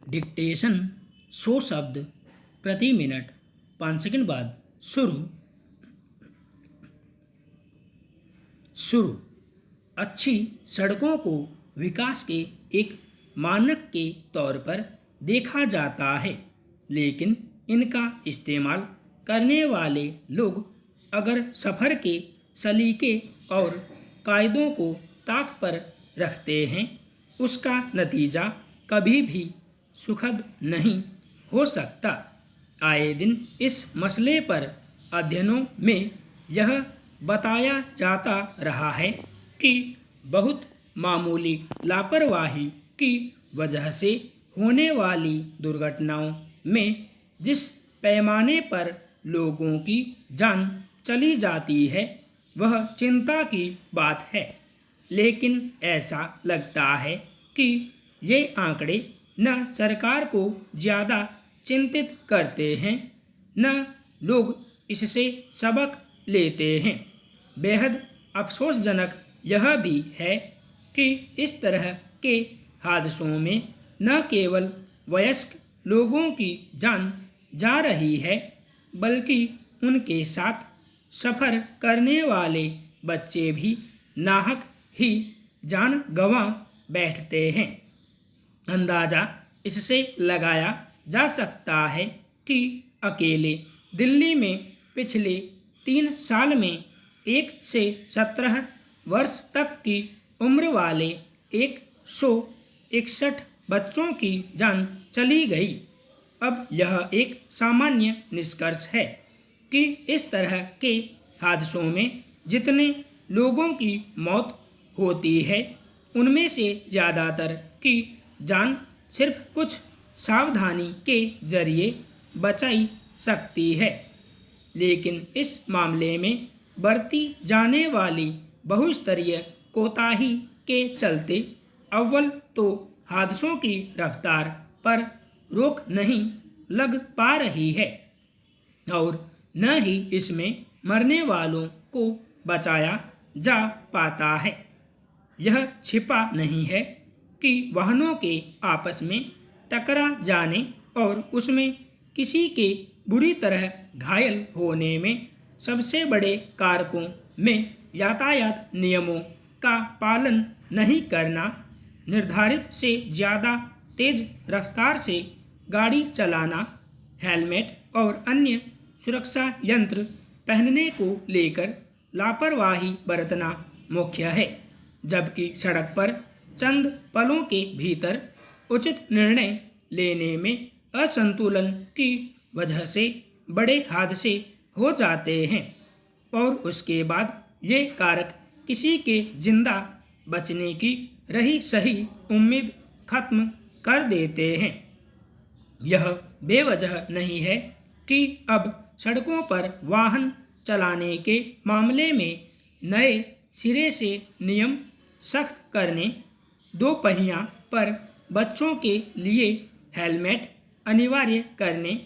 Dictation 100 शब्द प्रति minute 5 second बाद शुरू। अच्छी सड़कों को विकास के एक मानक के तौर पर देखा जाता है, लेकिन इनका इस्तेमाल करने वाले लोग अगर सफ़र के सलीके और कायदों को ताक पर रखते हैं, उसका नतीजा कभी भी सुखद नहीं हो सकता। आए दिन इस मसले पर अध्ययनों में यह बताया जाता रहा है कि बहुत मामूली लापरवाही की वजह से होने वाली दुर्घटनाओं में जिस पैमाने पर लोगों की जान चली जाती है, वह चिंता की बात है। लेकिन ऐसा लगता है कि ये आंकड़े न सरकार को ज़्यादा चिंतित करते हैं, न लोग इससे सबक लेते हैं। बेहद अफसोसजनक यह भी है कि इस तरह के हादसों में न केवल वयस्क लोगों की जान जा रही है, बल्कि उनके साथ सफ़र करने वाले बच्चे भी नाहक ही जान गंवा बैठते हैं। अंदाज़ा इससे लगाया जा सकता है कि अकेले दिल्ली में पिछले 3 साल में 1 से 17 वर्ष तक की उम्र वाले 161 बच्चों की जान चली गई। अब यह एक सामान्य निष्कर्ष है कि इस तरह के हादसों में जितने लोगों की मौत होती है, उनमें से ज़्यादातर की जान सिर्फ कुछ सावधानी के जरिए बचाई सकती है। लेकिन इस मामले में बरती जाने वाली बहुस्तरीय कोताही के चलते अव्वल तो हादसों की रफ्तार पर रोक नहीं लग पा रही है, और न ही इसमें मरने वालों को बचाया जा पाता है। यह छिपा नहीं है कि वाहनों के आपस में टकरा जाने और उसमें किसी के बुरी तरह घायल होने में सबसे बड़े कारकों में यातायात नियमों का पालन नहीं करना, निर्धारित से ज़्यादा तेज़ रफ्तार से गाड़ी चलाना, हेलमेट और अन्य सुरक्षा यंत्र पहनने को लेकर लापरवाही बरतना मुख्य है, जबकि सड़क पर चंद पलों के भीतर उचित निर्णय लेने में असंतुलन की वजह से बड़े हादसे हो जाते हैं और उसके बाद ये कारक किसी के जिंदा बचने की रही सही उम्मीद खत्म कर देते हैं। यह बेवजह नहीं है कि अब सड़कों पर वाहन चलाने के मामले में नए सिरे से नियम सख्त करने, 2 पहिया पर बच्चों के लिए हेलमेट अनिवार्य करने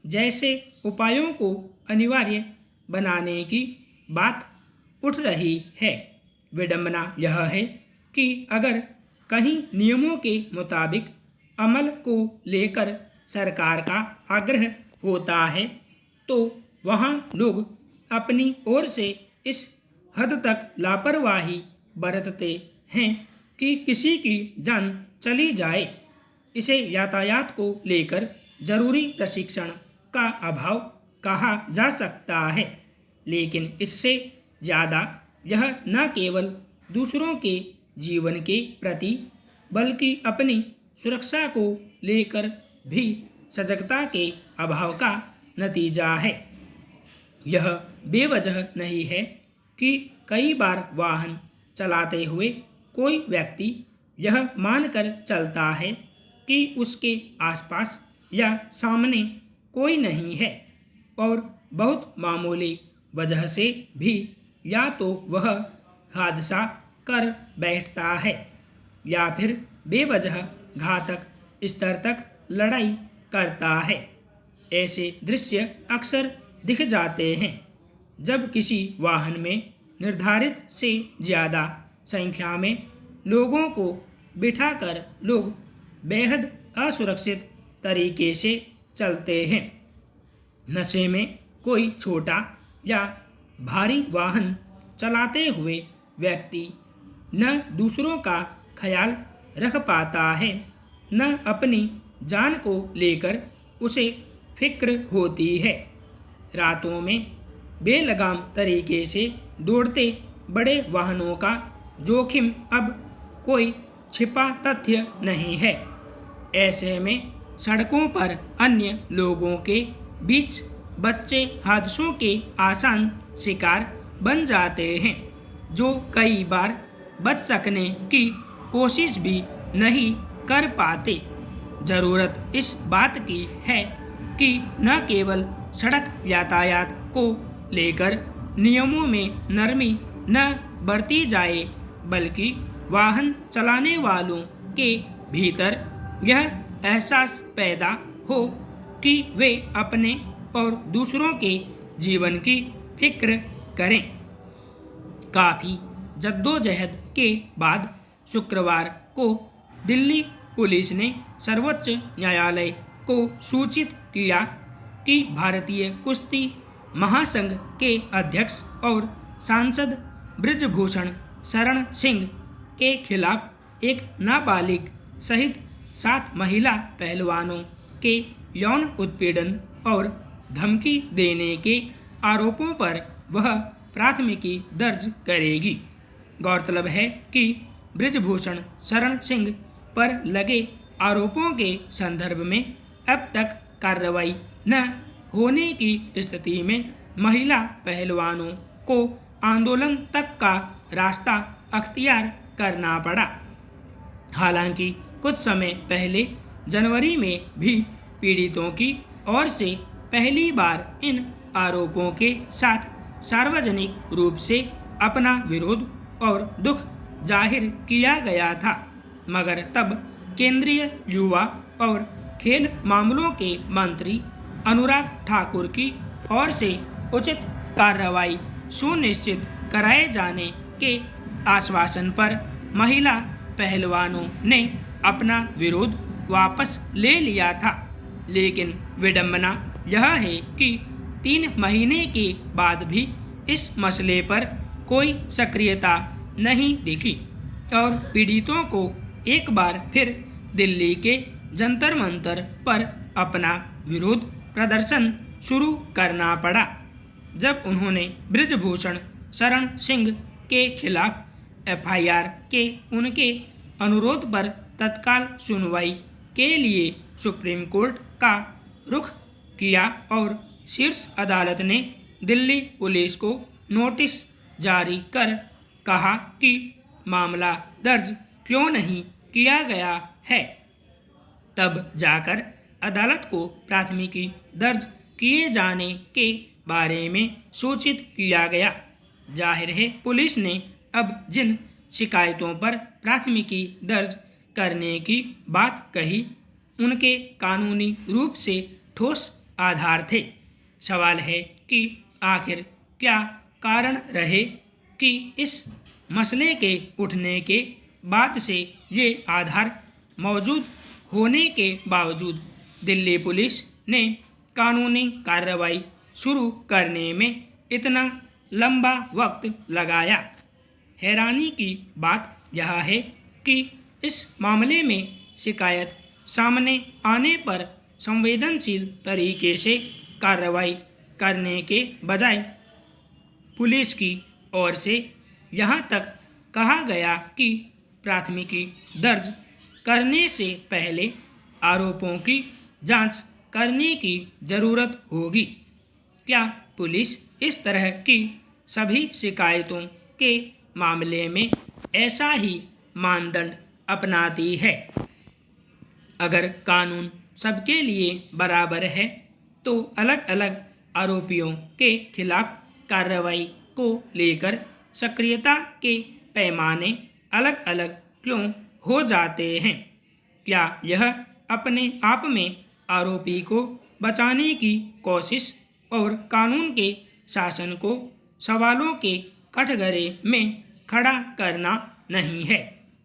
जैसे उपायों को अनिवार्य बनाने की बात उठ रही है। विडंबना यह है कि अगर कहीं नियमों के मुताबिक अमल को लेकर सरकार का आग्रह होता है, तो वहाँ लोग अपनी ओर से इस हद तक लापरवाही बरतते हैं कि किसी की जान चली जाए। इसे यातायात को लेकर जरूरी प्रशिक्षण का अभाव कहा जा सकता है, लेकिन इससे ज़्यादा यह न केवल दूसरों के जीवन के प्रति बल्कि अपनी सुरक्षा को लेकर भी सजगता के अभाव का नतीजा है। यह बेवजह नहीं है कि कई बार वाहन चलाते हुए कोई व्यक्ति यह मानकर चलता है कि उसके आसपास या सामने कोई नहीं है, और बहुत मामूली वजह से भी या तो वह हादसा कर बैठता है या फिर बेवजह घातक स्तर तक लड़ाई करता है। ऐसे दृश्य अक्सर दिख जाते हैं जब किसी वाहन में निर्धारित से ज़्यादा संख्या में लोगों को बिठाकर लोग बेहद असुरक्षित तरीके से चलते हैं। नशे में कोई छोटा या भारी वाहन चलाते हुए व्यक्ति न दूसरों का ख्याल रख पाता है, न अपनी जान को लेकर उसे फिक्र होती है। रातों में बेलगाम तरीके से दौड़ते बड़े वाहनों का जोखिम अब कोई छिपा तथ्य नहीं है। ऐसे में सड़कों पर अन्य लोगों के बीच बच्चे हादसों के आसान शिकार बन जाते हैं, जो कई बार बच सकने की कोशिश भी नहीं कर पाते। ज़रूरत इस बात की है कि न केवल सड़क यातायात को लेकर नियमों में नरमी न बरती जाए, बल्कि वाहन चलाने वालों के भीतर यह एहसास पैदा हो कि वे अपने और दूसरों के जीवन की फिक्र करें। काफ़ी जद्दोजहद के बाद शुक्रवार को दिल्ली पुलिस ने सर्वोच्च न्यायालय को सूचित किया कि भारतीय कुश्ती महासंघ के अध्यक्ष और सांसद बृजभूषण शरण सिंह के खिलाफ एक नाबालिग सहित 7 महिला पहलवानों के यौन उत्पीड़न और धमकी देने के आरोपों पर वह प्राथमिकी दर्ज करेगी। गौरतलब है कि बृजभूषण शरण सिंह पर लगे आरोपों के संदर्भ में अब तक कार्रवाई न होने की स्थिति में महिला पहलवानों को आंदोलन तक का रास्ता अख्तियार करना पड़ा। हालांकि कुछ समय पहले जनवरी में भी पीड़ितों की ओर से पहली बार इन आरोपों के साथ सार्वजनिक रूप से अपना विरोध और दुख जाहिर किया गया था, मगर तब केंद्रीय युवा और खेल मामलों के मंत्री अनुराग ठाकुर की ओर से उचित कार्रवाई सुनिश्चित कराए जाने के आश्वासन पर महिला पहलवानों ने अपना विरोध वापस ले लिया था। लेकिन विडंबना यह है कि 3 महीने के बाद भी इस मसले पर कोई सक्रियता नहीं दिखी और पीड़ितों को एक बार फिर दिल्ली के जंतर मंतर पर अपना विरोध प्रदर्शन शुरू करना पड़ा, जब उन्होंने बृजभूषण शरण सिंह के खिलाफ एफआईआर के उनके अनुरोध पर तत्काल सुनवाई के लिए सुप्रीम कोर्ट का रुख किया और शीर्ष अदालत ने दिल्ली पुलिस को नोटिस जारी कर कहा कि मामला दर्ज क्यों नहीं किया गया है। तब जाकर अदालत को प्राथमिकी दर्ज किए जाने के बारे में सूचित किया गया। जाहिर है पुलिस ने अब जिन शिकायतों पर प्राथमिकी दर्ज करने की बात कही उनके कानूनी रूप से ठोस आधार थे। सवाल है कि आखिर क्या कारण रहे कि इस मसले के उठने के बाद से ये आधार मौजूद होने के बावजूद दिल्ली पुलिस ने कानूनी कार्रवाई शुरू करने में इतना लंबा वक्त लगाया। हैरानी की बात यह है कि इस मामले में शिकायत सामने आने पर संवेदनशील तरीके से कार्रवाई करने के बजाय पुलिस की ओर से यहाँ तक कहा गया कि प्राथमिकी दर्ज करने से पहले आरोपों की जांच करने की ज़रूरत होगी। क्या पुलिस इस तरह की सभी शिकायतों के मामले में ऐसा ही मानदंड अपनाती है? अगर कानून सबके लिए बराबर है तो अलग अलग आरोपियों के खिलाफ कार्रवाई को लेकर सक्रियता के पैमाने अलग अलग क्यों हो जाते हैं? क्या यह अपने आप में आरोपी को बचाने की कोशिश और कानून के शासन को सवालों के कटघरे में खड़ा करना नहीं है?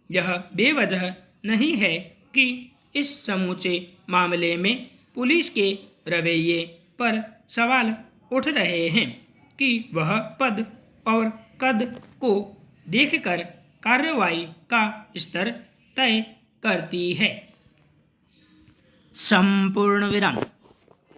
यह बेवजह नहीं है कि इस समूचे मामले में पुलिस के रवैये पर सवाल उठ रहे हैं कि वह पद और कद को देखकर कार्रवाई का स्तर तय करती है। संपूर्ण विराम।